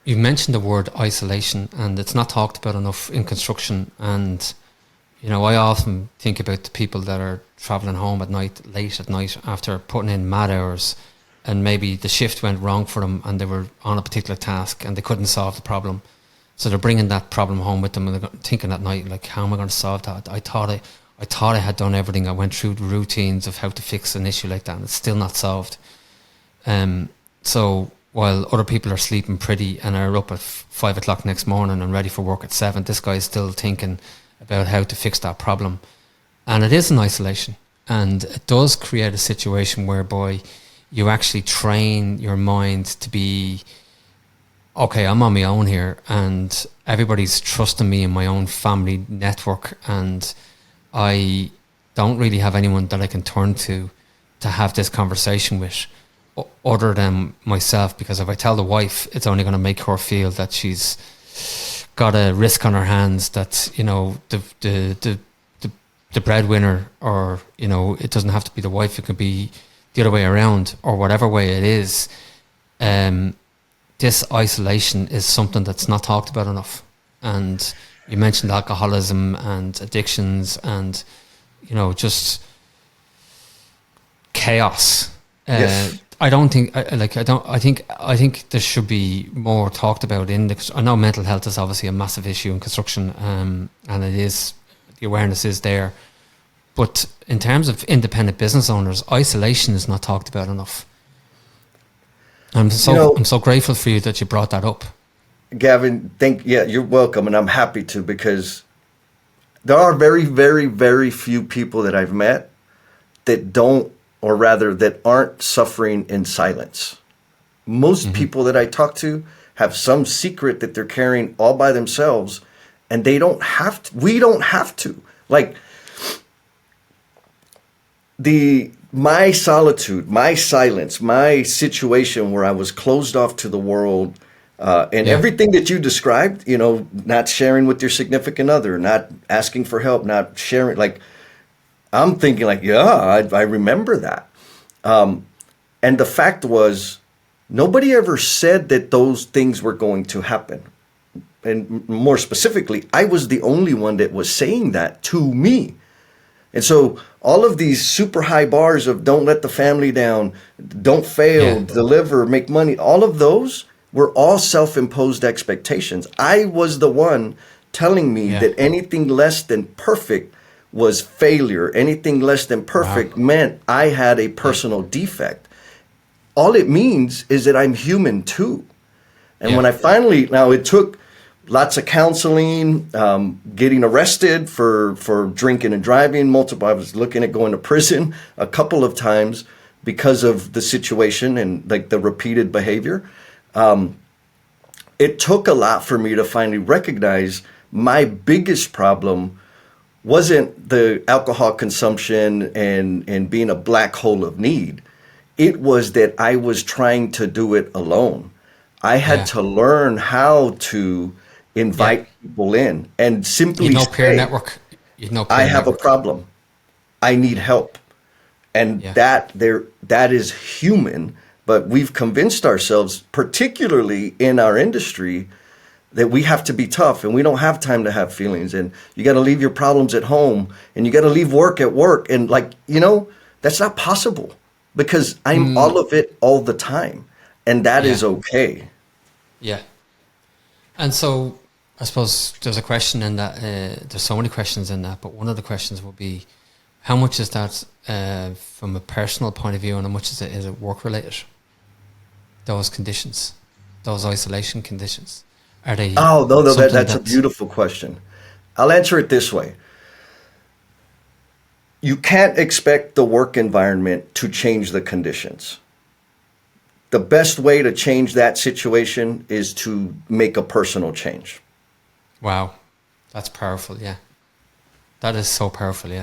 you mentioned the word isolation, and it's not talked about enough in construction. And I often think about the people that are traveling home at night, late at night, after putting in mad hours, and maybe the shift went wrong for them, and they were on a particular task and they couldn't solve the problem. So they're bringing that problem home with them, and they're thinking at night, like, how am I going to solve that? I thought I had done everything. I went through the routines of how to fix an issue like that, and it's still not solved. So while other people are sleeping pretty and are up at 5 o'clock next morning and ready for work at 7, this guy is still thinking about how to fix that problem. And it is an isolation, and it does create a situation whereby you actually train your mind to be, okay, I'm on my own here, and everybody's trusting me in my own family network, and I don't really have anyone that I can turn to have this conversation with other than myself, because if I tell the wife, it's only going to make her feel that she's got a risk on her hands, that the breadwinner, or it doesn't have to be the wife, it could be the other way around, or whatever way it is. This isolation is something that's not talked about enough. And you mentioned alcoholism and addictions and just chaos. Yes. I think there should be more talked about I know mental health is obviously a massive issue in construction, and it is, the awareness is there. But in terms of independent business owners, isolation is not talked about enough. I'm so grateful for you that you brought that up. Gavin, you're welcome, and I'm happy to, because there are very, very, very few people that I've met that aren't suffering in silence. Most people that I talk to have some secret that they're carrying all by themselves, and they don't have to. We don't have to. Like, my solitude, my silence, my situation where I was closed off to the world, everything that you described, not sharing with your significant other, not asking for help, not sharing, like, I'm thinking like, I remember that. And the fact was, nobody ever said that those things were going to happen. And more specifically, I was the only one that was saying that to me. And so all of these super high bars of don't let the family down, don't fail, deliver, make money, all of those were all self-imposed expectations. I was the one telling me that anything less than perfect was failure. Anything less than perfect meant I had a personal defect. All it means is that I'm human too. And when I finally, now it took lots of counseling, getting arrested for drinking and driving, I was looking at going to prison a couple of times because of the situation and like the repeated behavior. It took a lot for me to finally recognize my biggest problem wasn't the alcohol consumption and being a black hole of need. It was that I was trying to do it alone. I had to learn how to invite people in and simply say, peer network. I have a problem. I need help. And that is human, but we've convinced ourselves, particularly in our industry, that we have to be tough and we don't have time to have feelings, and you got to leave your problems at home and you got to leave work at work. And that's not possible, because I'm all of it all the time, and that is okay. Yeah. And so I suppose there's a question in that, there's so many questions in that, but one of the questions will be, how much is that from a personal point of view, and how much is it work related? Those conditions, those isolation conditions. Are they? Oh, no, that's a beautiful question. I'll answer it this way. You can't expect the work environment to change the conditions. The best way to change that situation is to make a personal change. Wow. That's powerful, yeah. That is so powerful, yeah.